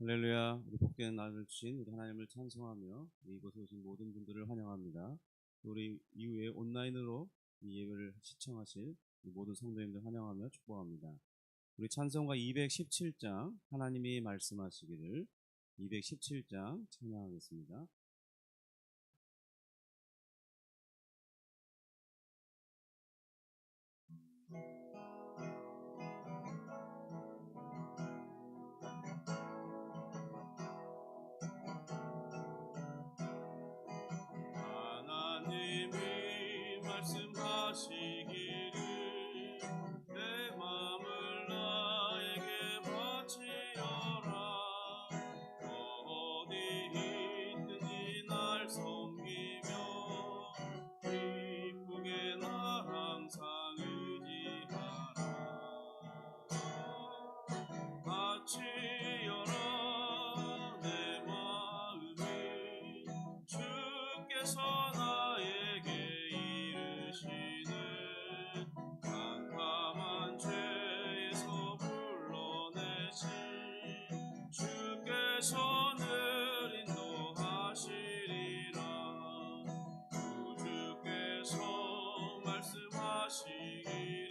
할렐루야. 우리 복된 날을 주신 우리 하나님을 찬송하며 이곳에 오신 모든 분들을 환영합니다. 우리 이후에 온라인으로 이 예배를 시청하실 모든 성도님들 환영하며 축복합니다. 우리 찬송가 217장 하나님이 말씀하시기를 217장 찬양하겠습니다. 하나님이 말씀하시기를 내 마음을 나에게 바치어라. 어디 있든지 날 섬기며 기쁘게 나 항상 의지하라. 바치어라 내 마음을 주께서 나에게 이르시는 깜깜한 죄에서 불러내신 주께서는 인도하시리라. 주께서 말씀하시기를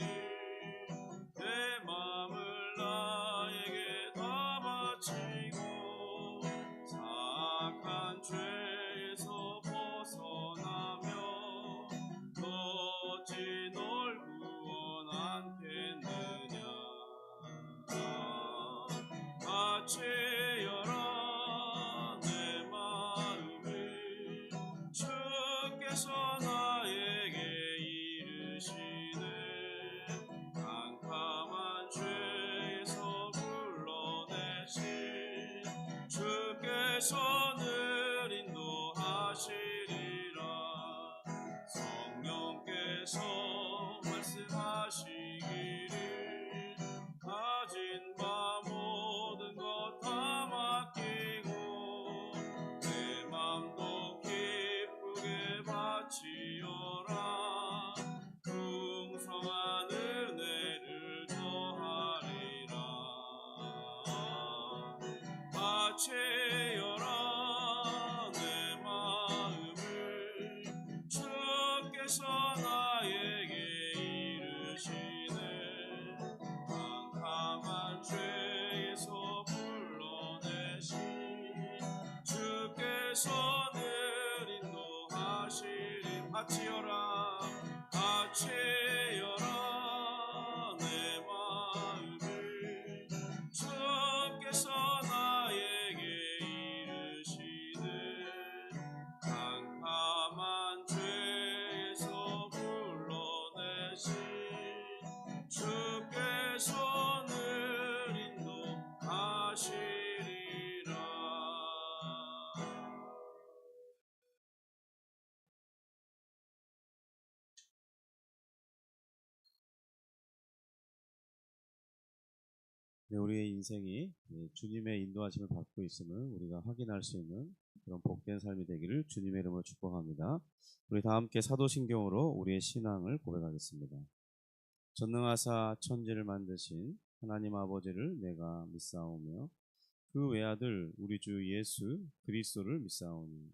내 마음을 나에게 다 바치고 사악한 죄에서 벗어나며 어찌 널 구원하겠느냐. 바치어라 내 마음을 주께서 나에게 이르시는 깜깜한 죄에서 불러내신 주께서는 인도하시리라. 성령께서 말씀하시기를 가진 바 모든 것 다 맡기고 내 맘도 기쁘게 바치어라. 풍성한 은혜를 더하리라. 바치어라 내 마음을 주께서 나에게 이르시는 깜깜한 죄에서 불러내신 주께서는 인도하시리. 바치어라 바치어라 내 마음을 주께서 나에게 이르시는 깜깜한 죄에서 불러내신 주께서는 인도하시리라. 우리의 인생이 주님의 인도하심을 받고 있음을 우리가 확인할 수 있는 그런 복된 삶이 되기를 주님의 이름으로 축복합니다. 우리 다 함께 사도신경으로 우리의 신앙을 고백하겠습니다. 전능하사 천지를 만드신 하나님 아버지를 내가 믿사오며 그 외아들 우리 주 예수 그리스도를 믿사오니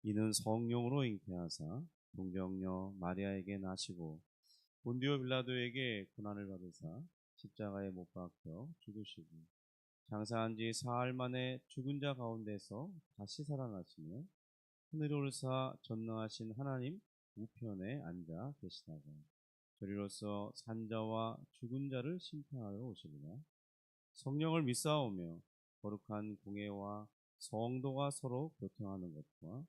이는 성령으로 잉태하사 동정녀 마리아에게 나시고 본디오 빌라도에게 고난을 받으사 십자가에 못 박혀 죽으시고 장사한 지 사흘 만에 죽은 자 가운데서 다시 살아나시며 하늘에 오르사 전능하신 하나님 우편에 앉아 계시다가 저리로서 산자와 죽은 자를 심판하러 오시리라. 성령을 믿사오며 거룩한 공예와 성도가 서로 교통하는 것과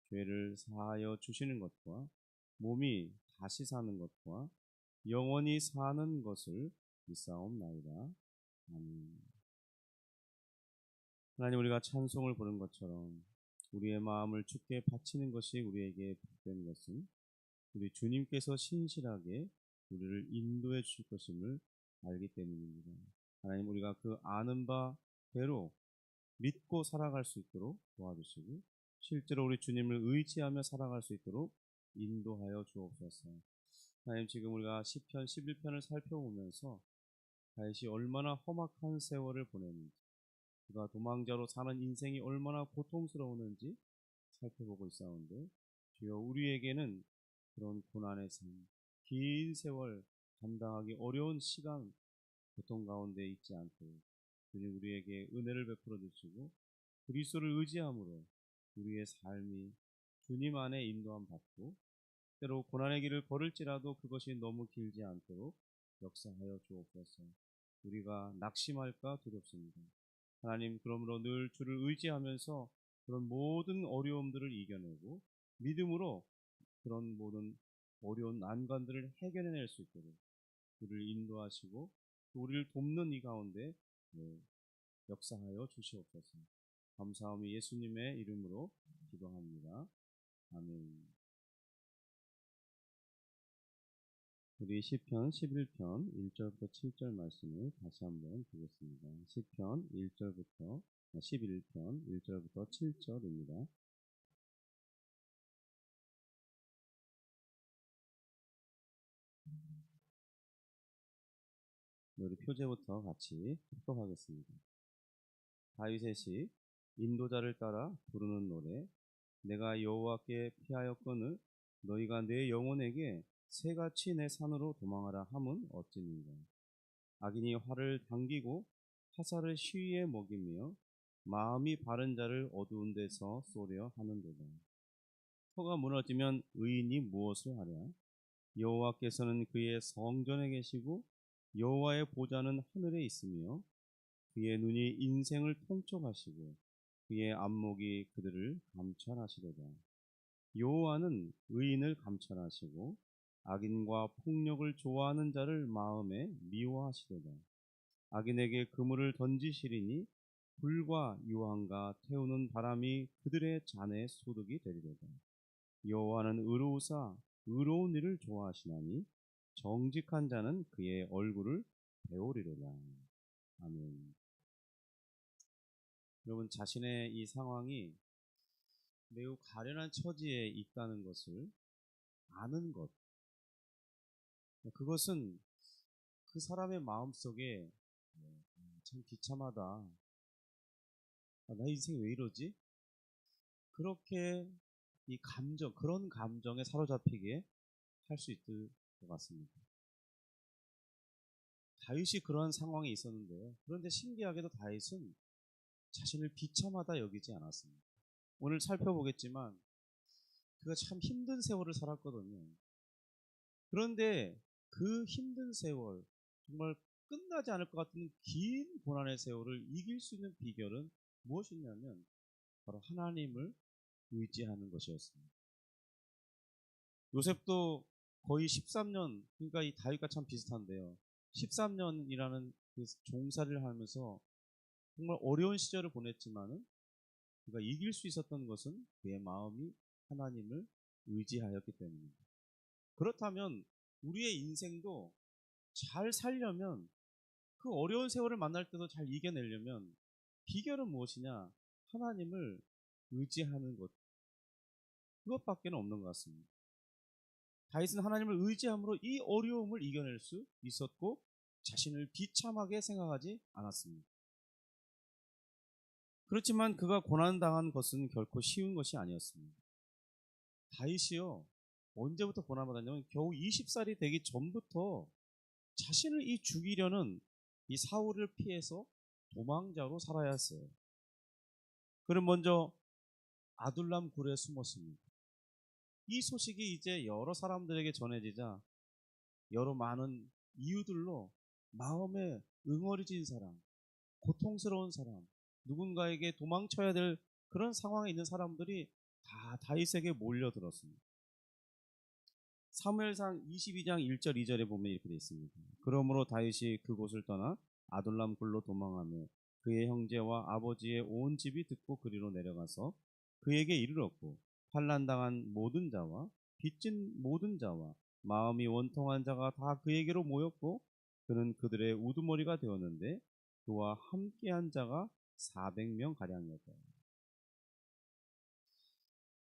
죄를 사하여 주시는 것과 몸이 다시 사는 것과 영원히 사는 것을 믿사옵나이다. 아멘. 하나님, 우리가 찬송을 부른 것처럼 우리의 마음을 주께 바치는 것이 우리에게 복된 것은 우리 주님께서 신실하게 우리를 인도해 주실 것임을 알기 때문입니다. 하나님, 우리가 그 아는 바대로 믿고 살아갈 수 있도록 도와주시고 실제로 우리 주님을 의지하며 살아갈 수 있도록 인도하여 주옵소서. 하나님, 지금 우리가 시편 11편을 살펴보면서 다윗이 얼마나 험악한 세월을 보냈는지, 그가 도망자로 사는 인생이 얼마나 고통스러웠는지 살펴보고 있사온데, 주여 우리에게는 그런 고난의 삶, 긴 세월 감당하기 어려운 시간, 고통 가운데 있지 않도록 주님 우리에게 은혜를 베풀어 주시고, 그리스도를 의지함으로 우리의 삶이 주님 안에 인도함 받고, 때로 고난의 길을 걸을지라도 그것이 너무 길지 않도록 역사하여 주옵소서. 우리가 낙심할까 두렵습니다. 하나님, 그러므로 늘 주를 의지하면서 그런 모든 어려움들을 이겨내고 믿음으로 그런 모든 어려운 난관들을 해결해낼 수 있도록 우리를 인도하시고 또 우리를 돕는 이 가운데 역사하여 주시옵소서. 감사하며 예수님의 이름으로 기도합니다. 아멘. 우리 시편 11편 1절부터 7절 말씀을 다시 한번 보겠습니다. 시편 1절부터 11편 1절부터 7절입니다. 우리 표제부터 같이 합독하겠습니다. 다윗의 시, 인도자를 따라 부르는 노래. 내가 여호와께 피하였거늘 너희가 내 영혼에게 새같이 내 산으로 도망하라 함은 어찌니가. 악인이 활을 당기고 화살을 시위에 먹이며 마음이 바른 자를 어두운 데서 쏘려 하는도다. 터가 무너지면 의인이 무엇을 하랴. 여호와께서는 그의 성전에 계시고 여호와의 보좌는 하늘에 있으며 그의 눈이 인생을 통촉하시고 그의 안목이 그들을 감찰하시도다. 여호와는 의인을 감찰하시고 악인과 폭력을 좋아하는 자를 마음에 미워하시도다. 악인에게 그물을 던지시리니 불과 유황과 태우는 바람이 그들의 잔에 소득이 되리로다. 여호와는 의로우사 의로운 일을 좋아하시나니 정직한 자는 그의 얼굴을 배우리로다. 아멘. 여러분, 자신의 이 상황이 매우 가련한 처지에 있다는 것을 아는 것, 그것은 그 사람의 마음속에 참 비참하다, 나 인생 왜 이러지? 그렇게 이 감정, 그런 감정에 사로잡히게 할 수 있을 것 같습니다. 다윗이 그러한 상황에 있었는데요. 그런데 신기하게도 다윗은 자신을 비참하다 여기지 않았습니다. 오늘 살펴보겠지만 그가 참 힘든 세월을 살았거든요. 그런데 그 힘든 세월, 정말 끝나지 않을 것 같은 긴 고난의 세월을 이길 수 있는 비결은 무엇이냐면 바로 하나님을 의지하는 것이었습니다. 요셉도 거의 13년, 그러니까 이 다윗과 참 비슷한데요. 13년이라는 그 종살이를 하면서 정말 어려운 시절을 보냈지만은 그가 이길 수 있었던 것은 그의 마음이 하나님을 의지하였기 때문입니다. 그렇다면 우리의 인생도 잘 살려면, 그 어려운 세월을 만날 때도 잘 이겨내려면 비결은 무엇이냐? 하나님을 의지하는 것, 그것밖에 없는 것 같습니다. 다윗은 하나님을 의지함으로 이 어려움을 이겨낼 수 있었고 자신을 비참하게 생각하지 않았습니다. 그렇지만 그가 고난당한 것은 결코 쉬운 것이 아니었습니다. 다윗이요, 언제부터 고난받았냐면 겨우 20살이 되기 전부터 자신을 죽이려는 이 사울을 피해서 도망자로 살아야 했어요. 그는 먼저 아둘람 굴에 숨었습니다. 이 소식이 이제 여러 사람들에게 전해지자 여러 많은 이유들로 마음에 응어리진 사람, 고통스러운 사람, 누군가에게 도망쳐야 될 그런 상황에 있는 사람들이 다 다윗에게 몰려들었습니다. 사무엘상 22장 1절 2절에 보면 이렇게 되어 있습니다. 그러므로 다윗이 그곳을 떠나 아둘람 굴로 도망하며 그의 형제와 아버지의 온 집이 듣고 그리로 내려가서 그에게 이르렀고 환난당한 모든 자와 빚진 모든 자와 마음이 원통한 자가 다 그에게로 모였고 그는 그들의 우두머리가 되었는데 그와 함께한 자가 400명 가량이었다.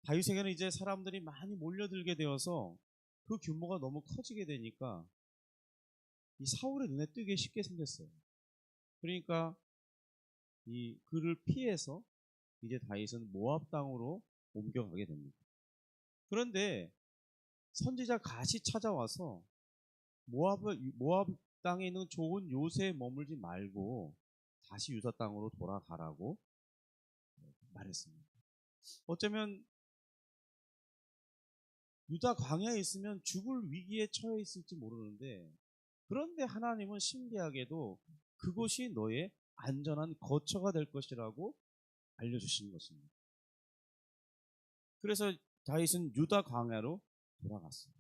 다윗에게는 이제 사람들이 많이 몰려들게 되어서 그 규모가 너무 커지게 되니까 이 사울의 눈에 띄게 쉽게 생겼어요. 그러니까 이 그를 피해서 이제 다윗은 모압 땅으로 옮겨가게 됩니다. 그런데 선지자 갓이 찾아와서 모압 땅에 있는 좋은 요새에 머물지 말고 다시 유다 땅으로 돌아가라고 말했습니다. 어쩌면 유다 광야에 있으면 죽을 위기에 처해 있을지 모르는데, 그런데 하나님은 신기하게도 그곳이 너의 안전한 거처가 될 것이라고 알려주신 것입니다. 그래서 다윗은 유다 광야로 돌아갔어요.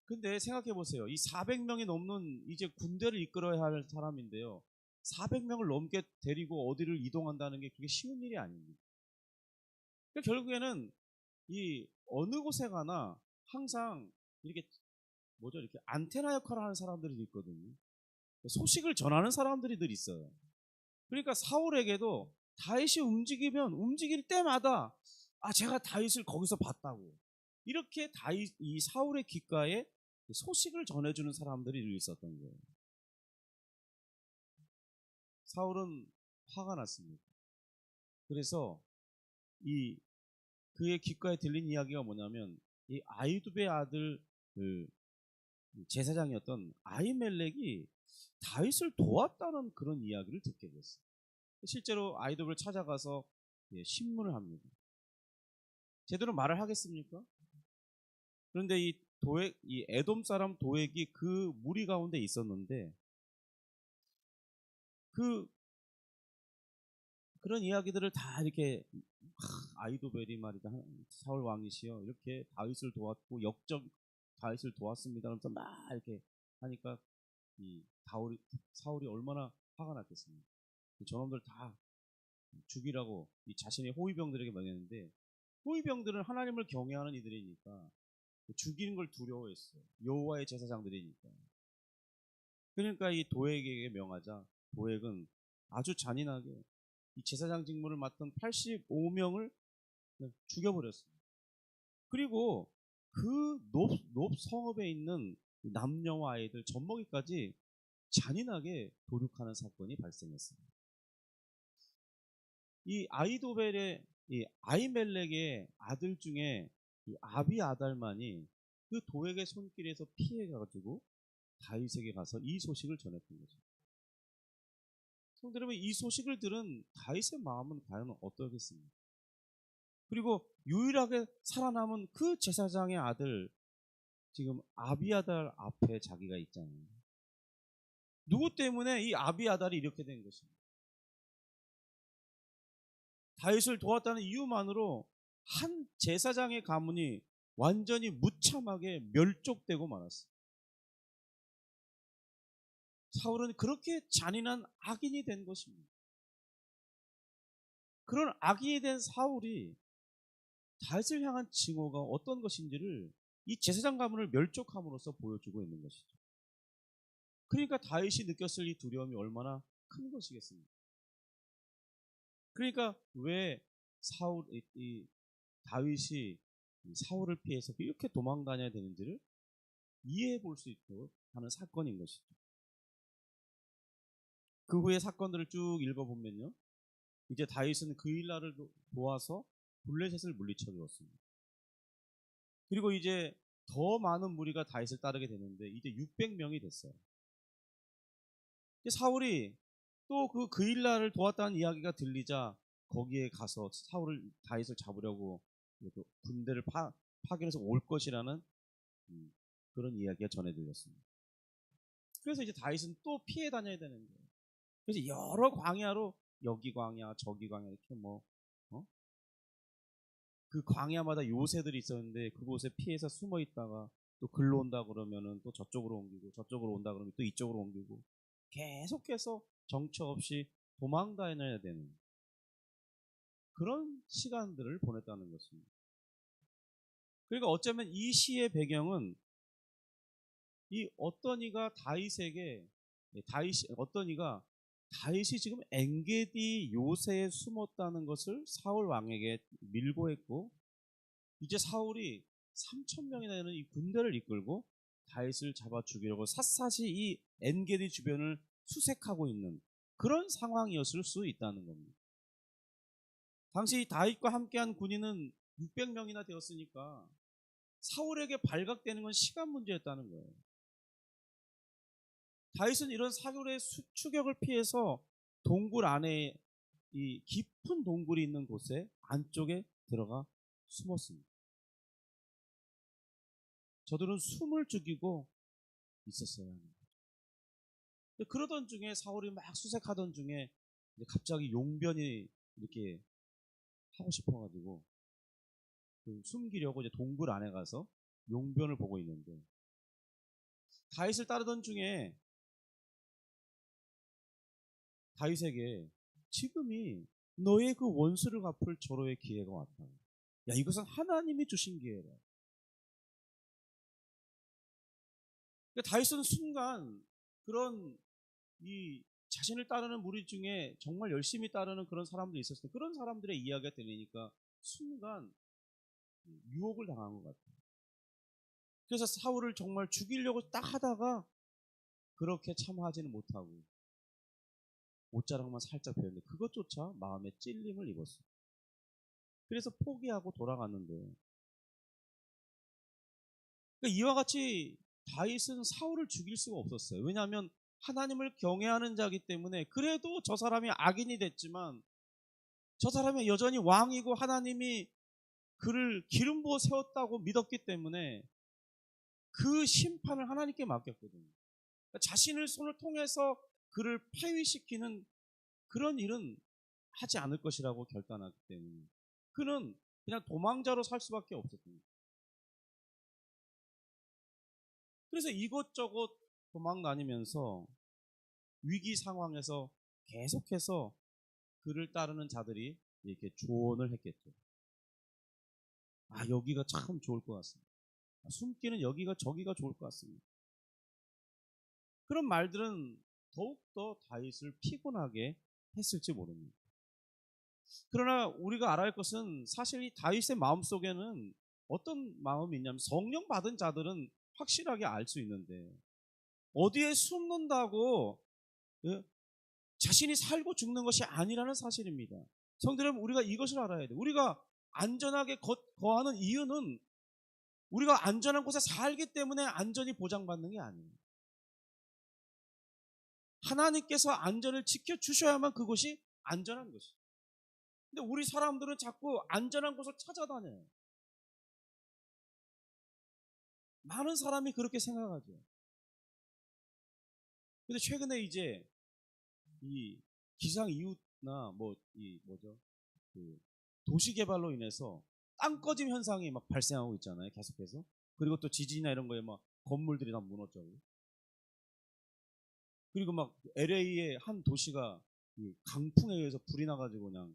근데 생각해 보세요. 이 400명이 넘는 이제 군대를 이끌어야 할 사람인데요. 400명을 넘게 데리고 어디를 이동한다는 게 그게 쉬운 일이 아닙니다. 그러니까 결국에는 이 어느 곳에 가나 항상 이렇게 이렇게 안테나 역할을 하는 사람들이 있거든요. 소식을 전하는 사람들이 늘 있어요. 그러니까 사울에게도 다윗이 움직이면 움직일 때마다 제가 다윗을 거기서 봤다고, 이렇게 이 사울의 귓가에 소식을 전해주는 사람들이 늘 있었던 거예요. 사울은 화가 났습니다. 그래서 그의 귓가에 들린 이야기가 뭐냐면, 이 아이두베의 아들 제사장이었던 아히멜렉이 다윗을 도왔다는 그런 이야기를 듣게 됐어요. 실제로 아이두베를 찾아가서 신문을 합니다. 제대로 말을 하겠습니까? 그런데 이 에돔 사람 도액이 그 무리 가운데 있었는데, 그런 이야기들을 다 이렇게 아이도벨이 말이다, 사울 왕이시여 이렇게 다윗을 도왔고 다윗을 도왔습니다 하면서 막 이렇게 하니까 이 사울이 얼마나 화가 났겠습니까? 저놈들 다 죽이라고 이 자신의 호위병들에게 명했는데, 호위병들은 하나님을 경외하는 이들이니까 죽이는 걸 두려워했어요. 여호와의 제사장들이니까. 그러니까 이 도액에게 명하자 도액은 아주 잔인하게 이 제사장 직무를 맡던 85명을 죽여버렸습니다. 그리고 그 높 성읍에 있는 남녀와 아이들 젖먹이까지 잔인하게 도륙하는 사건이 발생했습니다. 이 아히멜렉의 아들 중에 이 아비아달만이 그 도액의 손길에서 피해가지고 다윗에게 가서 이 소식을 전했던 거죠. 성도 여러분, 이 소식을 들은 다윗의 마음은 과연 어떠겠습니까? 그리고 유일하게 살아남은 그 제사장의 아들, 지금 아비아달 앞에 자기가 있잖아요. 누구 때문에 이 아비아달이 이렇게 된 것입니다. 다윗을 도왔다는 이유만으로 한 제사장의 가문이 완전히 무참하게 멸족되고 말았어요. 사울은 그렇게 잔인한 악인이 된 것입니다. 그런 악인이 된 사울이 다윗을 향한 징후가 어떤 것인지를 이 제사장 가문을 멸족함으로써 보여주고 있는 것이죠. 그러니까 다윗이 느꼈을 이 두려움이 얼마나 큰 것이겠습니까? 그러니까 왜 다윗이 사울을 피해서 이렇게 도망 다녀야 되는지를 이해해 볼 수 있도록 하는 사건인 것이죠. 그 후에 사건들을 쭉 읽어보면요, 이제 다윗은 그일라를 도와서 블레셋을 물리쳐 주었습니다. 그리고 이제 더 많은 무리가 다윗을 따르게 되는데 이제 600명이 됐어요. 사울이 또 그일라를 도왔다는 이야기가 들리자 거기에 가서 다윗을 잡으려고 군대를 파견해서 올 것이라는 그런 이야기가 전해 들렸습니다. 그래서 이제 다윗은 또 피해 다녀야 되는 거예요. 그래서 여러 광야로 여기 광야 저기 광야 이렇게 그 광야마다 요새들이 있었는데 그곳에 피해서 숨어 있다가 또 글로 온다 그러면은 또 저쪽으로 옮기고, 저쪽으로 온다 그러면 또 이쪽으로 옮기고, 계속해서 정처 없이 도망 다녀야 되는 그런 시간들을 보냈다는 것입니다. 그러니까 어쩌면 이 시의 배경은 이 어떤 이가 다윗이 지금 엔게디 요새에 숨었다는 것을 사울 왕에게 밀고 했고, 이제 사울이 3,000명이나 되는 이 군대를 이끌고 다윗을 잡아 죽이려고 샅샅이 이 엔게디 주변을 수색하고 있는 그런 상황이었을 수 있다는 겁니다. 당시 다윗과 함께한 군인은 600명이나 되었으니까 사울에게 발각되는 건 시간 문제였다는 거예요. 다윗은 이런 사울의 추격을 피해서 동굴 안에, 이 깊은 동굴이 있는 곳에 안쪽에 들어가 숨었습니다. 저들은 숨을 죽이고 있었어요. 그러던 중에 사울이 막 수색하던 중에 갑자기 용변이 이렇게 하고 싶어가지고 숨기려고 이제 동굴 안에 가서 용변을 보고 있는데, 다윗을 따르던 중에 다윗에게 지금이 너의 그 원수를 갚을 절호의 기회가 왔다. 야, 이것은 하나님이 주신 기회라. 그러니까 다윗은 순간 그런 이 자신을 따르는 무리 중에 정말 열심히 따르는 그런 사람들이 있었을 때 그런 사람들의 이야기가 들리니까 순간 유혹을 당한 것 같아요. 그래서 사울을 정말 죽이려고 딱 하다가 그렇게 참하지는 못하고 옷자락만 살짝 베었는데 그것조차 마음에 찔림을 입었어요. 그래서 포기하고 돌아갔는데, 그러니까 이와 같이 다윗은 사울을 죽일 수가 없었어요. 왜냐하면 하나님을 경외하는 자이기 때문에. 그래도 저 사람이 악인이 됐지만 저 사람이 여전히 왕이고 하나님이 그를 기름 부어 세웠다고 믿었기 때문에 그 심판을 하나님께 맡겼거든요. 그러니까 자신의 손을 통해서 그를 폐위시키는 그런 일은 하지 않을 것이라고 결단하기 때문에 그는 그냥 도망자로 살 수밖에 없었거든요. 그래서 이것저것 도망 다니면서 위기 상황에서 계속해서 그를 따르는 자들이 이렇게 조언을 했겠죠. 아, 여기가 참 좋을 것 같습니다. 숨기는 여기가 저기가 좋을 것 같습니다. 그런 말들은 더욱더 다윗을 피곤하게 했을지 모릅니다. 그러나 우리가 알아야 할 것은 사실 이 다윗의 마음속에는 어떤 마음이 있냐면, 성령 받은 자들은 확실하게 알 수 있는데 어디에 숨는다고 자신이 살고 죽는 것이 아니라는 사실입니다. 성도 여러분, 우리가 이것을 알아야 돼요. 우리가 안전하게 거하는 이유는 우리가 안전한 곳에 살기 때문에 안전이 보장받는 게 아니에요. 하나님께서 안전을 지켜주셔야만 그것이 안전한 것이에요. 근데 우리 사람들은 자꾸 안전한 곳을 찾아다녀요. 많은 사람이 그렇게 생각하죠. 근데 최근에 이제 이 기상 이웃나 그 도시 개발로 인해서 땅 꺼짐 현상이 막 발생하고 있잖아요. 계속해서. 그리고 또 지진이나 이런 거에 막 건물들이 다 무너져요. 그리고 막 LA의 한 도시가 강풍에 의해서 불이 나가지고 그냥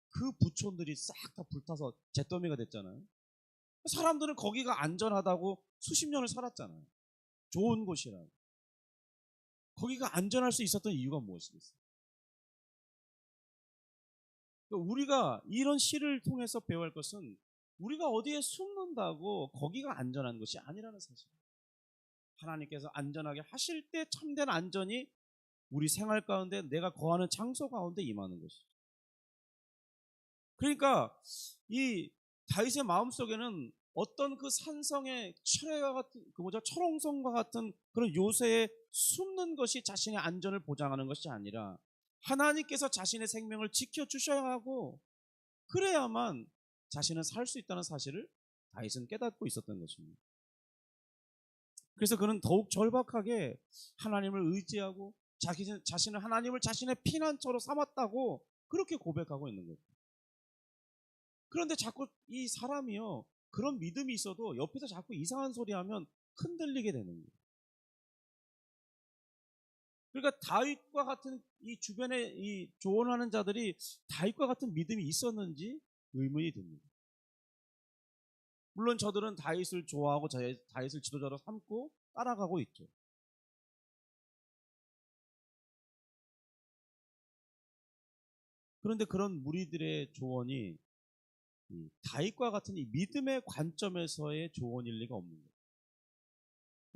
그 부촌들이 싹 다 불타서 잿더미가 됐잖아요. 사람들은 거기가 안전하다고 수십 년을 살았잖아요. 좋은 곳이라고. 거기가 안전할 수 있었던 이유가 무엇이겠어요? 우리가 이런 시를 통해서 배워야 할 것은 우리가 어디에 숨는다고 거기가 안전한 것이 아니라는 사실입니다. 하나님께서 안전하게 하실 때 참된 안전이 우리 생활 가운데, 내가 거하는 장소 가운데 임하는 것이죠. 그러니까 이 다윗의 마음속에는 어떤 그 산성의 철회와 같은 철옹성과 같은 그런 요새에 숨는 것이 자신의 안전을 보장하는 것이 아니라 하나님께서 자신의 생명을 지켜주셔야 하고 그래야만 자신은 살 수 있다는 사실을 다윗은 깨닫고 있었던 것입니다. 그래서 그는 더욱 절박하게 하나님을 의지하고 자신은 하나님을 자신의 피난처로 삼았다고 그렇게 고백하고 있는 거죠. 그런데 자꾸 이 사람이요, 그런 믿음이 있어도 옆에서 자꾸 이상한 소리 하면 흔들리게 되는 거예요. 그러니까 다윗과 같은 이 주변에 이 조언하는 자들이 다윗과 같은 믿음이 있었는지 의문이 듭니다. 물론 저들은 다윗을 좋아하고 다윗을 지도자로 삼고 따라가고 있죠. 그런데 그런 무리들의 조언이 다윗과 같은 이 믿음의 관점에서의 조언일 리가 없는 거예요.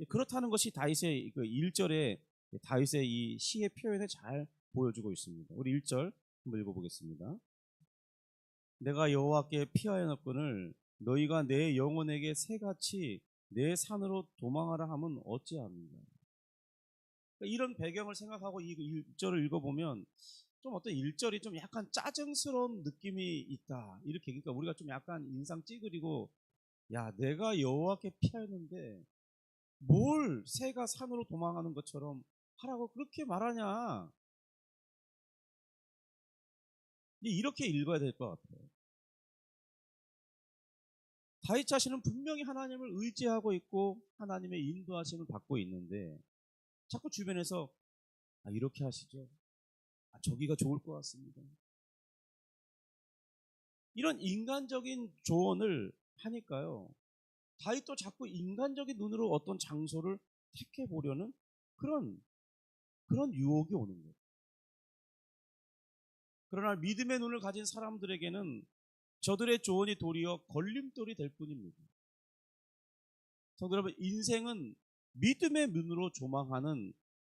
그렇다는 것이 다윗의 그 1절에 다윗의 이 시의 표현에 잘 보여주고 있습니다. 우리 1절 한번 읽어보겠습니다. 내가 여호와께 피하였거늘 너희가 내 영혼에게 새같이 내 산으로 도망하라 하면 어찌합니까? 이런 배경을 생각하고 이 1절을 읽어보면 좀 어떤 1절이 좀 약간 짜증스러운 느낌이 있다. 이렇게, 그러니까 우리가 좀 약간 인상 찌그리고, 야, 내가 여호와께 피하였는데 뭘 새가 산으로 도망하는 것처럼 하라고 그렇게 말하냐. 이렇게 읽어야 될 것 같아요. 다윗 자신은 분명히 하나님을 의지하고 있고 하나님의 인도하심을 받고 있는데 자꾸 주변에서 이렇게 하시죠. 저기가 좋을 것 같습니다. 이런 인간적인 조언을 하니까요. 다윗도 자꾸 인간적인 눈으로 어떤 장소를 택해 보려는 그런 유혹이 오는 거예요. 그러나 믿음의 눈을 가진 사람들에게는 저들의 조언이 도리어 걸림돌이 될 뿐입니다. 성도 여러분, 인생은 믿음의 눈으로 조망하는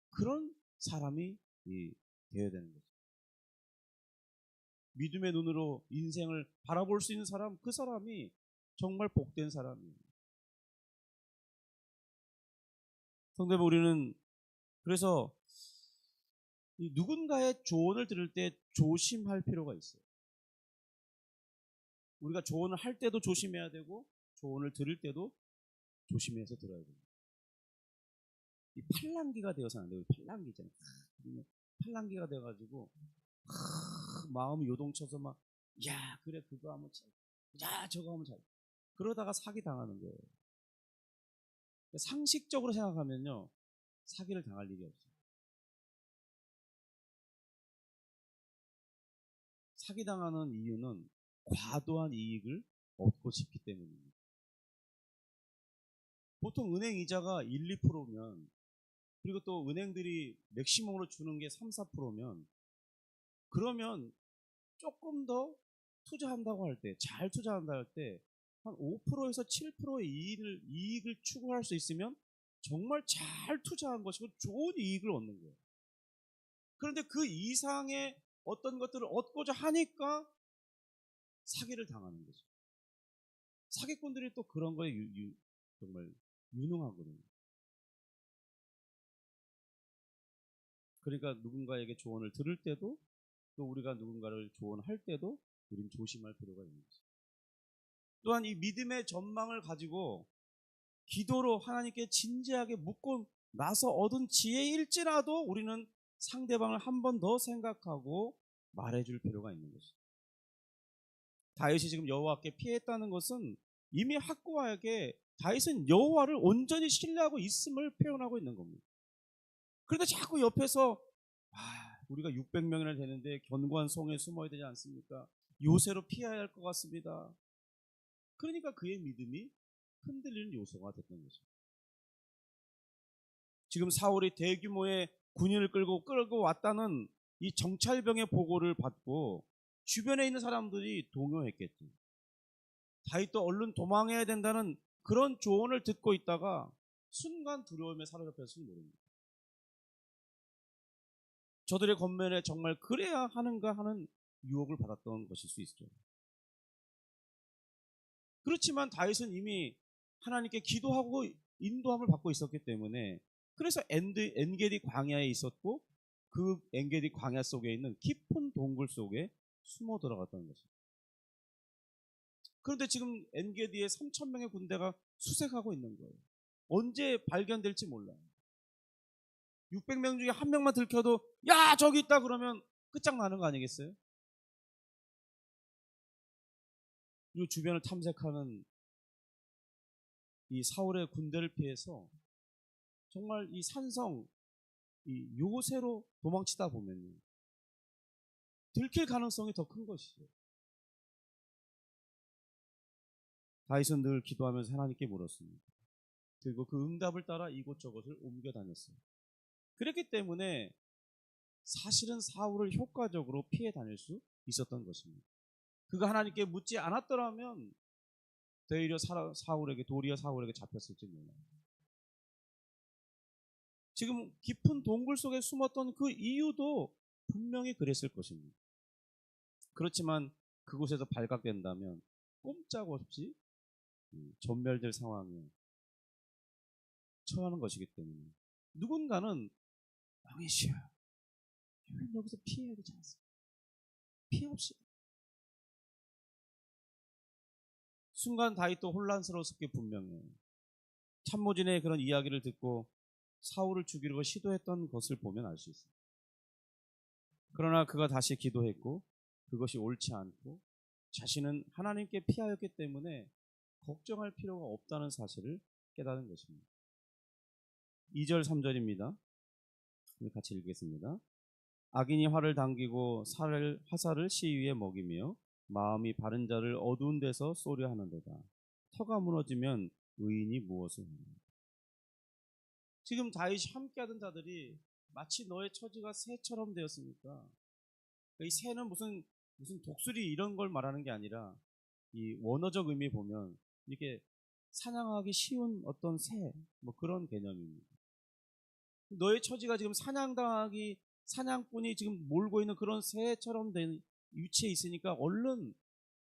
그런 사람이 되어야 되는 거죠. 믿음의 눈으로 인생을 바라볼 수 있는 사람, 그 사람이 정말 복된 사람이에요. 성도 여러분, 우리는 그래서 누군가의 조언을 들을 때 조심할 필요가 있어요. 우리가 조언을 할 때도 조심해야 되고 조언을 들을 때도 조심해서 들어야 됩니다. 이 팔랑귀가 되어서 안 돼요. 팔랑귀잖아요. 팔랑귀가 돼가지고 마음이 요동쳐서 막, 야, 그래, 그거 하면 잘, 야, 저거 하면 잘. 그러다가 사기 당하는 거예요. 상식적으로 생각하면요, 사기를 당할 일이 없어요. 사기 당하는 이유는 과도한 이익을 얻고 싶기 때문입니다. 보통 은행 이자가 1, 2%면, 그리고 또 은행들이 맥시멈으로 주는 게 3, 4%면, 그러면 조금 더 투자한다고 할 때, 잘 투자한다 할 때, 한 5%에서 7%의 이익을 추구할 수 있으면 정말 잘 투자한 것이고 좋은 이익을 얻는 거예요. 그런데 그 이상의 어떤 것들을 얻고자 하니까 사기를 당하는 거죠. 사기꾼들이 또 그런 거에 정말 유능하거든요. 그러니까 누군가에게 조언을 들을 때도 또 우리가 누군가를 조언할 때도 우린 조심할 필요가 있는 거죠. 또한 이 믿음의 전망을 가지고 기도로 하나님께 진지하게 묻고 나서 얻은 지혜일지라도 우리는 상대방을 한 번 더 생각하고 말해줄 필요가 있는 것이죠. 다윗이 지금 여호와께 피했다는 것은 이미 확고하게 다윗은 여호와를 온전히 신뢰하고 있음을 표현하고 있는 겁니다. 그런데 자꾸 옆에서 우리가 600명이나 되는데 견고한 성에 숨어야 되지 않습니까? 요새로 피해야 할 것 같습니다. 그러니까 그의 믿음이 흔들리는 요소가 됐던 거죠. 지금 사울이 대규모의 군인을 끌고 왔다는 이 정찰병의 보고를 받고 주변에 있는 사람들이 동요했겠죠. 다윗도 얼른 도망해야 된다는 그런 조언을 듣고 있다가 순간 두려움에 사로잡혔을지 모릅니다. 저들의 겉면에 정말 그래야 하는가 하는 유혹을 받았던 것일 수 있죠. 그렇지만 다윗은 이미 하나님께 기도하고 인도함을 받고 있었기 때문에 그래서 엔게디 광야에 있었고 그 엔게디 광야 속에 있는 깊은 동굴 속에 숨어 들어갔다는 것입니다. 그런데 지금 엔게디에 3,000명의 군대가 수색하고 있는 거예요. 언제 발견될지 몰라요. 600명 중에 한 명만 들켜도 야 저기 있다 그러면 끝장나는 거 아니겠어요? 그리고 주변을 탐색하는 이 사울의 군대를 피해서 정말 이 산성 이 요새로 도망치다 보면요 들킬 가능성이 더 큰 것이죠. 다윗은 늘 기도하면서 하나님께 물었습니다. 그리고 그 응답을 따라 이곳저곳을 옮겨 다녔어요. 그랬기 때문에 사실은 사울을 효과적으로 피해 다닐 수 있었던 것입니다. 그가 하나님께 묻지 않았더라면 도리어 사울에게 잡혔을지 몰라요. 지금 깊은 동굴 속에 숨었던 그 이유도 분명히 그랬을 것입니다. 그렇지만 그곳에서 발각된다면 꼼짝없이 전멸될 상황에 처하는 것이기 때문에 누군가는 왕이 쉬어요. 여기서 피해야 되지 않습니까? 피해 없이. 순간 다윗도 혼란스러웠을 게 분명해요. 참모진의 그런 이야기를 듣고 사울을 죽이려고 시도했던 것을 보면 알 수 있어요. 그러나 그가 다시 기도했고 그것이 옳지 않고 자신은 하나님께 피하였기 때문에 걱정할 필요가 없다는 사실을 깨달은 것입니다. 2절 3절입니다. 같이 읽겠습니다. 악인이 활을 당기고 화살을 시위에 먹이며 마음이 바른 자를 어두운 데서 쏘려 하는도다. 터가 무너지면 의인이 무엇을 하냐. 지금 다윗이 함께하던 자들이 마치 너의 처지가 새처럼 되었으니까, 이 새는 무슨 독수리 이런 걸 말하는 게 아니라 이 원어적 의미 보면 이렇게 사냥하기 쉬운 어떤 새, 뭐 그런 개념입니다. 너의 처지가 지금 사냥꾼이 지금 몰고 있는 그런 새처럼 된 위치에 있으니까 얼른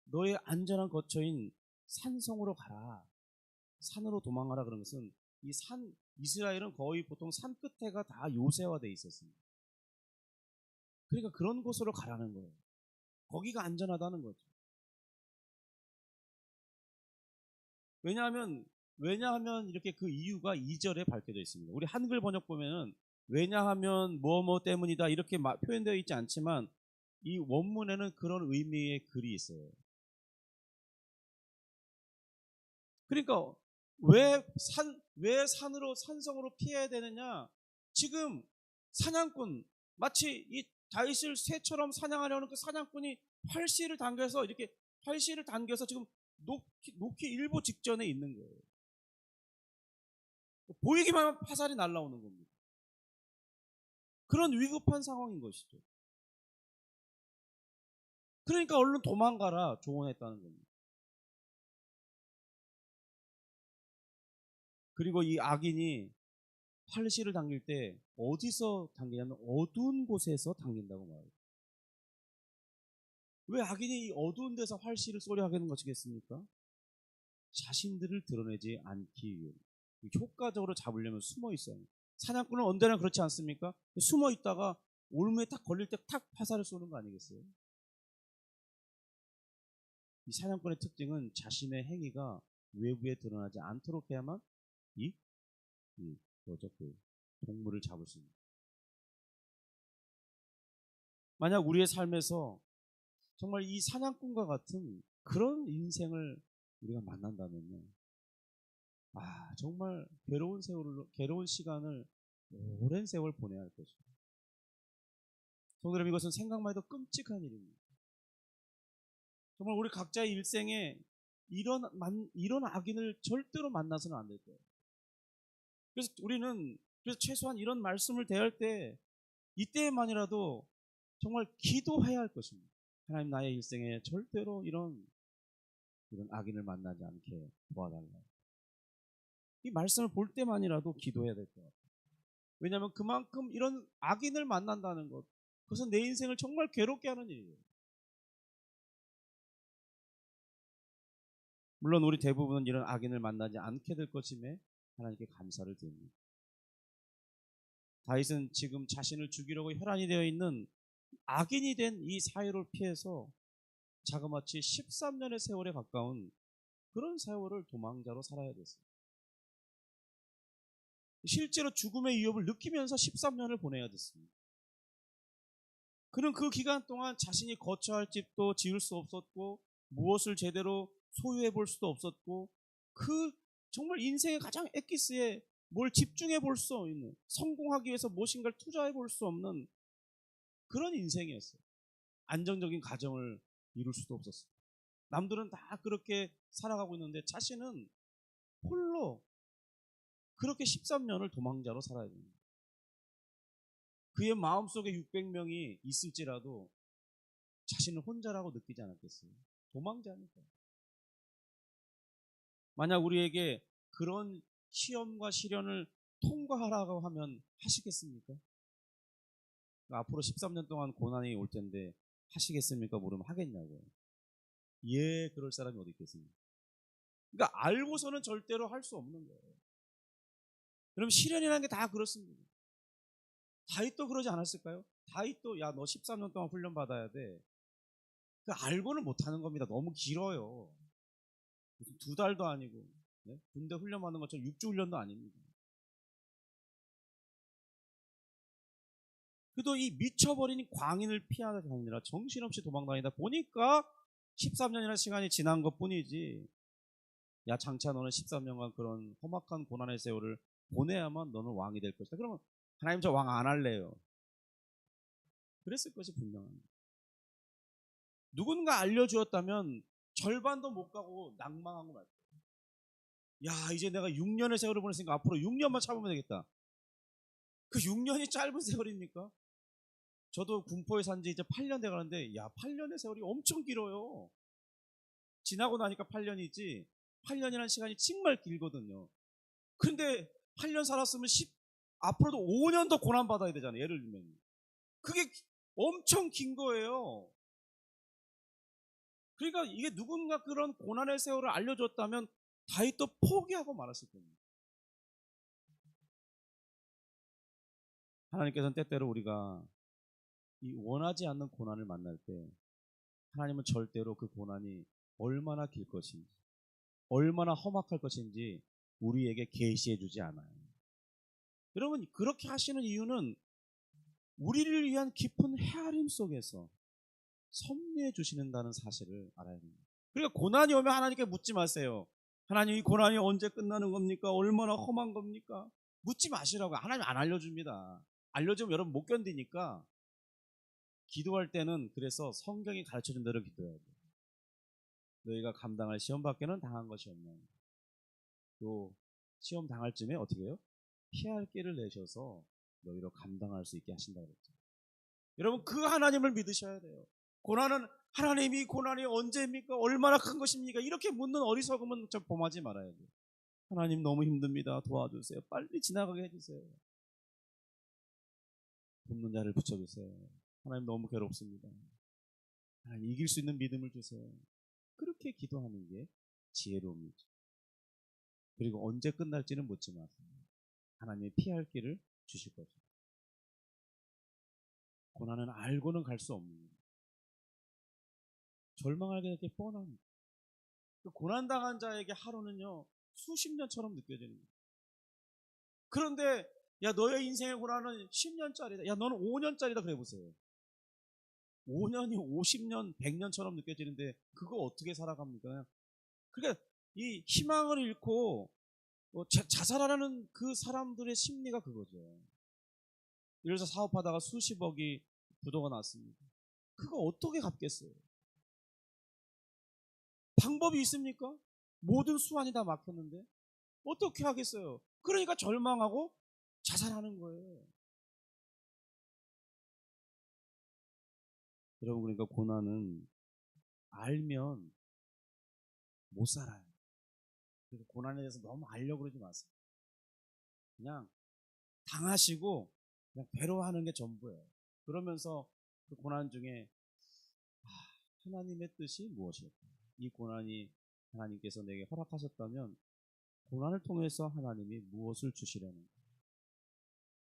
너의 안전한 거처인 산성으로 가라. 산으로 도망가라. 그런 것은 이스라엘은 거의 보통 산 끝에가 다 요새화되어 있었습니다. 그러니까 그런 곳으로 가라는 거예요. 거기가 안전하다는 거죠. 왜냐하면 이렇게 그 이유가 2절에 밝혀져 있습니다. 우리 한글 번역 보면은 왜냐하면 뭐 때문이다 이렇게 표현되어 있지 않지만 이 원문에는 그런 의미의 글이 있어요. 그러니까 왜 산성으로 피해야 되느냐? 지금 사냥꾼, 마치 이 다윗을 새처럼 사냥하려는 그 사냥꾼이 활시를 당겨서 지금 놓기 일보 직전에 있는 거예요. 보이기만 하면 화살이 날아오는 겁니다. 그런 위급한 상황인 것이죠. 그러니까 얼른 도망가라 조언했다는 겁니다. 그리고 이 악인이 활시를 당길 때 어디서 당기냐면 어두운 곳에서 당긴다고 말해요. 왜 악인이 어두운 데서 활시를 쏘려 하는 것이겠습니까? 자신들을 드러내지 않기 위해 효과적으로 잡으려면 숨어 있어야 합니다. 사냥꾼은 언제나 그렇지 않습니까? 숨어 있다가 올무에 딱 걸릴 때 탁 화살을 쏘는 거 아니겠어요? 이 사냥꾼의 특징은 자신의 행위가 외부에 드러나지 않도록 해야만 이 동물을 잡을 수 있는. 만약 우리의 삶에서 정말 이 사냥꾼과 같은 그런 인생을 우리가 만난다면요, 정말 괴로운 시간을 오랜 세월 보내야 할 것입니다. 성도님, 이것은 생각만 해도 끔찍한 일입니다. 정말 우리 각자의 일생에 이런 악인을 절대로 만나서는 안 될 거예요. 그래서 우리는 최소한 이런 말씀을 대할 때 이때만이라도 정말 기도해야 할 것입니다. 하나님, 나의 일생에 절대로 이런 악인을 만나지 않게 도와달라. 이 말씀을 볼 때만이라도 기도해야 될 것 같아요. 왜냐하면 그만큼 이런 악인을 만난다는 것, 그것은 내 인생을 정말 괴롭게 하는 일이에요. 물론 우리 대부분은 이런 악인을 만나지 않게 될 것임에 하나님께 감사를 드립니다. 다윗은 지금 자신을 죽이려고 혈안이 되어 있는 악인이 된 이 사울을 피해서 자그마치 13년의 세월에 가까운 그런 세월을 도망자로 살아야 됐어요. 실제로 죽음의 위협을 느끼면서 13년을 보내야 됐습니다. 그는 그 기간 동안 자신이 거처할 집도 지을 수 없었고 무엇을 제대로 소유해 볼 수도 없었고 정말 인생의 가장 엑기스에 뭘 집중해 볼 수 없는, 성공하기 위해서 무엇인가를 투자해 볼 수 없는 그런 인생이었어요. 안정적인 가정을 이룰 수도 없었어요. 남들은 다 그렇게 살아가고 있는데 자신은 홀로 그렇게 13년을 도망자로 살아야 됩니다. 그의 마음속에 600명이 있을지라도 자신을 혼자라고 느끼지 않았겠어요? 도망자니까. 만약 우리에게 그런 시험과 시련을 통과하라고 하면 하시겠습니까? 앞으로 13년 동안 고난이 올 텐데 하시겠습니까? 물으면 하겠냐고요. 예, 그럴 사람이 어디 있겠습니까? 그러니까 알고서는 절대로 할 수 없는 거예요. 그럼 시련이라는 게 다 그렇습니다. 다윗도 그러지 않았을까요? 다윗도 야, 너 13년 동안 훈련 받아야 돼. 그 알고는 못하는 겁니다. 너무 길어요. 무슨 2달도 아니고, 네? 군대 훈련 받는 것처럼 6주 훈련도 아닙니다. 그래도 이 미쳐버린 광인을 피하다 다니느라 정신없이 도망다니다 보니까 13년이라는 시간이 지난 것 뿐이지. 야, 장차 너는 13년간 그런 험악한 고난의 세월을 보내야만 너는 왕이 될 것이다. 그러면 하나님 저 왕 안 할래요. 그랬을 것이 분명합니다. 누군가 알려주었다면 절반도 못 가고 낭망하고 말 거예요. 야, 이제 내가 6년의 세월을 보냈으니까 앞으로 6년만 참으면 되겠다. 그 6년이 짧은 세월입니까? 저도 군포에 산 지 이제 8년 돼 가는데, 야, 8년의 세월이 엄청 길어요. 지나고 나니까 8년이지, 8년이라는 시간이 정말 길거든요. 근데 8년 살았으면 앞으로도 5년 더 고난받아야 되잖아요. 예를 들면. 그게 엄청 긴 거예요. 그러니까 이게 누군가 그런 고난의 세월을 알려줬다면 다윗도 포기하고 말았을 겁니다. 하나님께서는 때때로 우리가 이 원하지 않는 고난을 만날 때 하나님은 절대로 그 고난이 얼마나 길 것인지, 얼마나 험악할 것인지 우리에게 계시해 주지 않아요. 여러분, 그렇게 하시는 이유는 우리를 위한 깊은 헤아림 속에서 섭리해 주시는다는 사실을 알아야 됩니다. 그러니까 고난이 오면 하나님께 묻지 마세요. 하나님, 이 고난이 언제 끝나는 겁니까? 얼마나 험한 겁니까? 묻지 마시라고. 하나님 안 알려줍니다. 알려주면 여러분 못 견디니까. 기도할 때는 그래서 성경이 가르쳐준 대로 기도해야 돼요. 너희가 감당할 시험 밖에는 당한 것이 없나. 또 시험 당할 쯤에 어떻게 해요? 피할 길을 내셔서 너희로 감당할 수 있게 하신다고 그랬죠. 여러분, 그 하나님을 믿으셔야 돼요. 고난은 하나님이 고난이 언제입니까? 얼마나 큰 것입니까? 이렇게 묻는 어리석음은 좀 범하지 말아야 돼요. 하나님 너무 힘듭니다. 도와주세요. 빨리 지나가게 해주세요. 돕는 자를 붙여주세요. 하나님 너무 괴롭습니다. 하나님 이길 수 있는 믿음을 주세요. 그렇게 기도하는 게 지혜로움이죠. 그리고 언제 끝날지는 묻지 마세요. 하나님이 피할 길을 주실 거죠. 고난은 알고는 갈 수 없는 거예요. 절망하게 이렇게 뻔합니다. 고난당한 자에게 하루는요, 수십 년처럼 느껴지는 거예요. 그런데 야, 너의 인생의 고난은 10년짜리다. 야, 너는 5년짜리다. 그래 보세요. 5년이 50년, 100년처럼 느껴지는데 그거 어떻게 살아갑니까? 그러니까 이 희망을 잃고 자살하려는 그 사람들의 심리가 그거죠. 예를 들어서 사업하다가 수십억이 부도가 났습니다. 그거 어떻게 갚겠어요? 방법이 있습니까? 모든 수완이 다 막혔는데 어떻게 하겠어요? 그러니까 절망하고 자살하는 거예요. 여러분, 그러니까 고난은 알면 못 살아요. 그래서 고난에 대해서 너무 알려고 그러지 마세요. 그냥 당하시고 그냥 괴로워하는 게 전부예요. 그러면서 그 고난 중에 하나님의 뜻이 무엇일까? 이 고난이 하나님께서 내게 허락하셨다면 고난을 통해서 하나님이 무엇을 주시려는 거예요?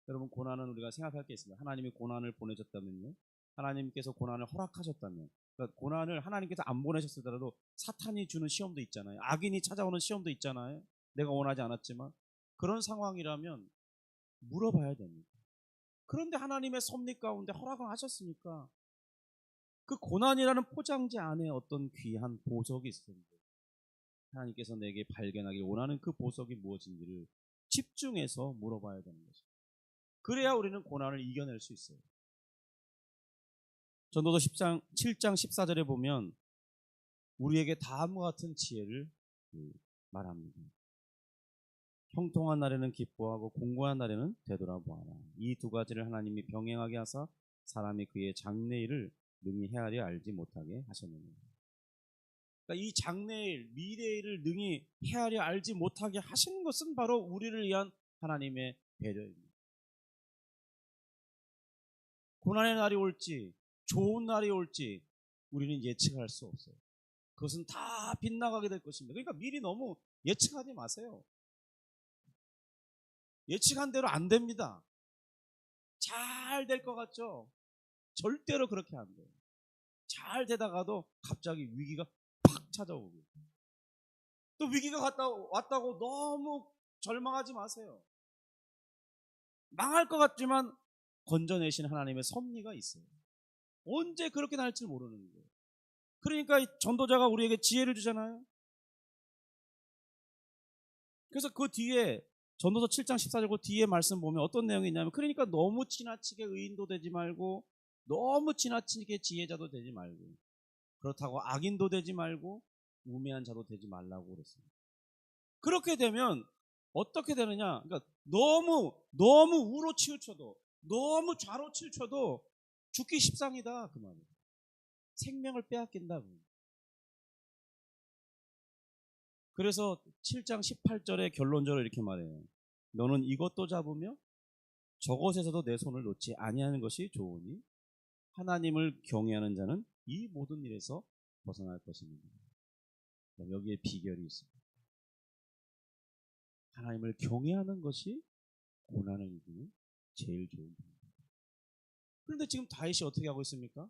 여러분, 고난은 우리가 생각할 게 있습니다. 하나님이 고난을 보내셨다면요, 하나님께서 고난을 허락하셨다면, 그러니까 고난을 하나님께서 안 보내셨더라도 사탄이 주는 시험도 있잖아요. 악인이 찾아오는 시험도 있잖아요. 내가 원하지 않았지만 그런 상황이라면 물어봐야 됩니다. 그런데 하나님의 섭리 가운데 허락을 하셨으니까 그 고난이라는 포장지 안에 어떤 귀한 보석이 있습니다. 하나님께서 내게 발견하길 원하는 그 보석이 무엇인지를 집중해서 물어봐야 되는 것입니다. 그래야 우리는 고난을 이겨낼 수 있어요. 전도서 7장 14절에 보면 우리에게 다음과 같은 지혜를 말합니다. 형통한 날에는 기뻐하고 공고한 날에는 되돌아보아라. 이 두 가지를 하나님이 병행하게 하사 사람이 그의 장래일을 능히 헤아려 알지 못하게 하셨느니라. 그러니까 이 장래일, 미래일을 능히 헤아려 알지 못하게 하시는 것은 바로 우리를 위한 하나님의 배려입니다. 고난의 날이 올지 좋은 날이 올지 우리는 예측할 수 없어요. 그것은 다 빗나가게 될 것입니다. 그러니까 미리 너무 예측하지 마세요. 예측한 대로 안 됩니다. 잘 될 것 같죠? 절대로 그렇게 안 돼요. 잘 되다가도 갑자기 위기가 팍 찾아오고, 또 위기가 왔다고 너무 절망하지 마세요. 망할 것 같지만 건져내신 하나님의 섭리가 있어요. 언제 그렇게 날지 모르는 거예요. 그러니까 전도자가 우리에게 지혜를 주잖아요. 그래서 그 뒤에 전도서 7장 14절 그 뒤에 말씀 보면 어떤 내용이 있냐면, 그러니까 너무 지나치게 의인도 되지 말고 너무 지나치게 지혜자도 되지 말고, 그렇다고 악인도 되지 말고 우매한 자도 되지 말라고 그랬습니다. 그렇게 되면 어떻게 되느냐, 그러니까 너무 우로 치우쳐도, 너무 좌로 치우쳐도 죽기 십상이다 그 말이에요. 생명을 빼앗긴다. 그래서 7장 18절에 결론적으로 이렇게 말해요. 너는 이것도 잡으며 저것에서도 내 손을 놓지 아니하는 것이 좋으니 하나님을 경외하는 자는 이 모든 일에서 벗어날 것입니다. 여기에 비결이 있습니다. 하나님을 경외하는 것이 고난을 이기는 제일 좋은 방법입니다. 그런데 지금 다윗이 어떻게 하고 있습니까?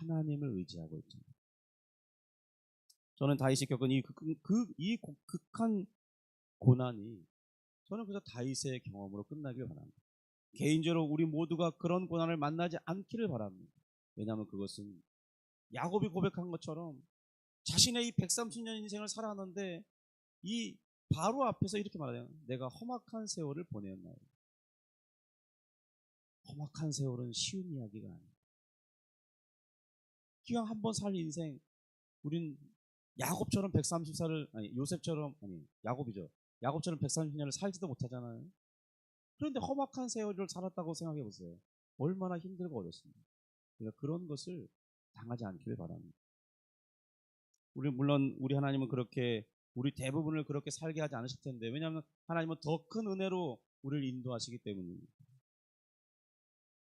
하나님을 의지하고 있죠. 저는 다윗이 겪은 이 극한 고난이 저는 그저 다윗의 경험으로 끝나길 바랍니다. 개인적으로 우리 모두가 그런 고난을 만나지 않기를 바랍니다. 왜냐하면 그것은 야곱이 고백한 것처럼 자신의 이 130년 인생을 살아왔는데 이 바로 앞에서 이렇게 말해요. 내가 험악한 세월을 보내었나요? 험악한 세월은 쉬운 이야기가 아니에요. 기왕 한번 살 인생, 우린 야곱처럼 130살을, 아니 요셉처럼, 아니 야곱이죠. 야곱처럼 130년을 살지도 못하잖아요. 그런데 험악한 세월을 살았다고 생각해 보세요. 얼마나 힘들고 어렵습니까? 그러니까 그런 것을 당하지 않기를 바랍니다. 물론 우리 하나님은 그렇게 우리 대부분을 그렇게 살게 하지 않으실 텐데, 왜냐하면 하나님은 더 큰 은혜로 우리를 인도하시기 때문입니다.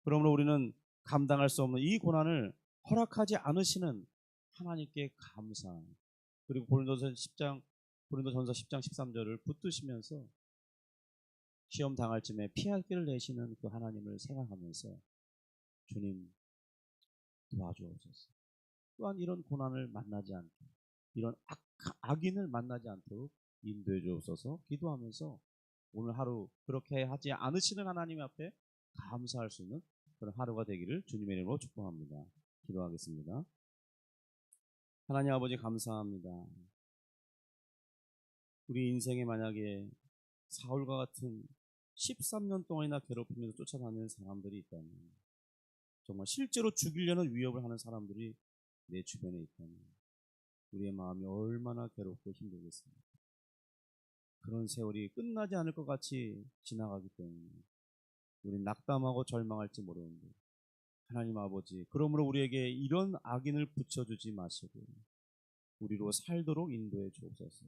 그러므로 우리는 감당할 수 없는 이 고난을 허락하지 않으시는 하나님께 감사, 그리고 고린도전서 10장 13절을 붙드시면서 시험 당할 쯤에 피할 길을 내시는 그 하나님을 생각하면서 주님 도와주옵소서. 또한 이런 고난을 만나지 않게, 이런 악인을 만나지 않도록 인도해 주옵소서 기도하면서 오늘 하루 그렇게 하지 않으시는 하나님 앞에 감사할 수 있는 그런 하루가 되기를 주님의 이름으로 축복합니다. 기도하겠습니다. 하나님 아버지 감사합니다. 우리 인생에 만약에 사울과 같은 13년 동안이나 괴롭히면서 쫓아다니는 사람들이 있다면, 정말 실제로 죽이려는 위협을 하는 사람들이 내 주변에 있다면 우리의 마음이 얼마나 괴롭고 힘들겠습니까? 그런 세월이 끝나지 않을 것 같이 지나가기 때문에 우린 낙담하고 절망할지 모르는데, 하나님 아버지, 그러므로 우리에게 이런 악인을 붙여주지 마시고 우리로 살도록 인도해 주옵소서.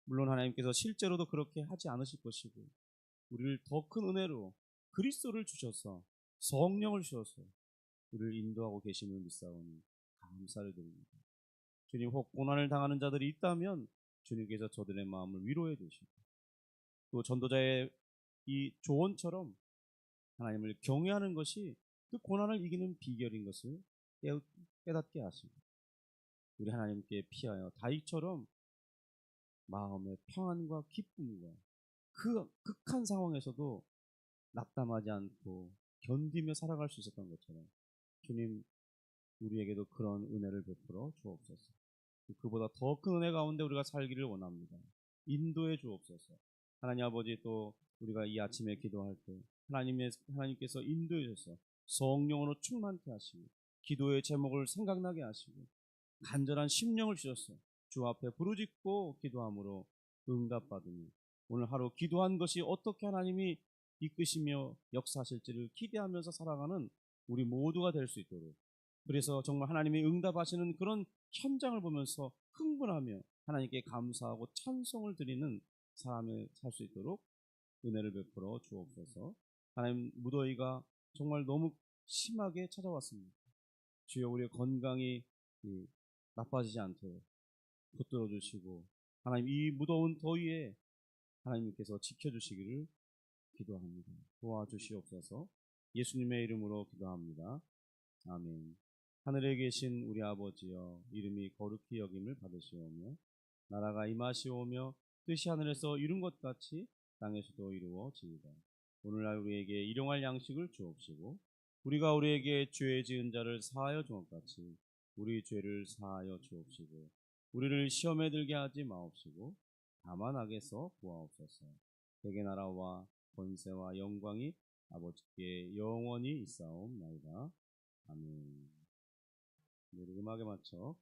물론 하나님께서 실제로도 그렇게 하지 않으실 것이고 우리를 더 큰 은혜로 그리스도를 주셔서 성령을 주셔서 우리를 인도하고 계심을 믿사오니 감사를 드립니다. 주님, 혹 고난을 당하는 자들이 있다면 주님께서 저들의 마음을 위로해 주시고, 또 전도자의 이 조언처럼 하나님을 경외하는 것이 그 고난을 이기는 비결인 것을 깨닫게 하시고, 우리 하나님께 피하여 다윗처럼 마음의 평안과 기쁨과 그 극한 상황에서도 낙담하지 않고 견디며 살아갈 수 있었던 것처럼 주님, 우리에게도 그런 은혜를 베풀어 주옵소서. 그보다 더 큰 은혜 가운데 우리가 살기를 원합니다. 인도해 주옵소서. 하나님 아버지, 또 우리가 이 아침에 기도할 때 하나님께서 인도해 주셔서 성령으로 충만케 하시고 기도의 제목을 생각나게 하시고 간절한 심령을 주셔서 주 앞에 부르짖고 기도함으로 응답받으니 오늘 하루 기도한 것이 어떻게 하나님이 이끄시며 역사하실지를 기대하면서 살아가는 우리 모두가 될 수 있도록, 그래서 정말 하나님이 응답하시는 그런 현장을 보면서 흥분하며 하나님께 감사하고 찬송을 드리는 사람을 살 수 있도록 은혜를 베풀어 주옵소서. 하나님, 무더위가 정말 너무 심하게 찾아왔습니다. 주여, 우리의 건강이 나빠지지 않도록 붙들어 주시고, 하나님, 이 무더운 더위에 하나님께서 지켜주시기를 기도합니다. 도와주시옵소서. 예수님의 이름으로 기도합니다. 아멘. 하늘에 계신 우리 아버지여, 이름이 거룩히 여김을 받으시오며 나라가 임하시오며 뜻이 하늘에서 이룬 것 같이 땅에서도 이루어지이다. 오늘날 우리에게 일용할 양식을 주옵시고, 우리가 우리에게 죄 지은 자를 사하여 준 것 같이 우리 죄를 사하여 주옵시고, 우리를 시험에 들게 하지 마옵시고 다만 악에서 구하옵소서. 대개 나라와 권세와 영광이 아버지께 영원히 있사옵나이다. 아멘. 우리 음악에 맞춰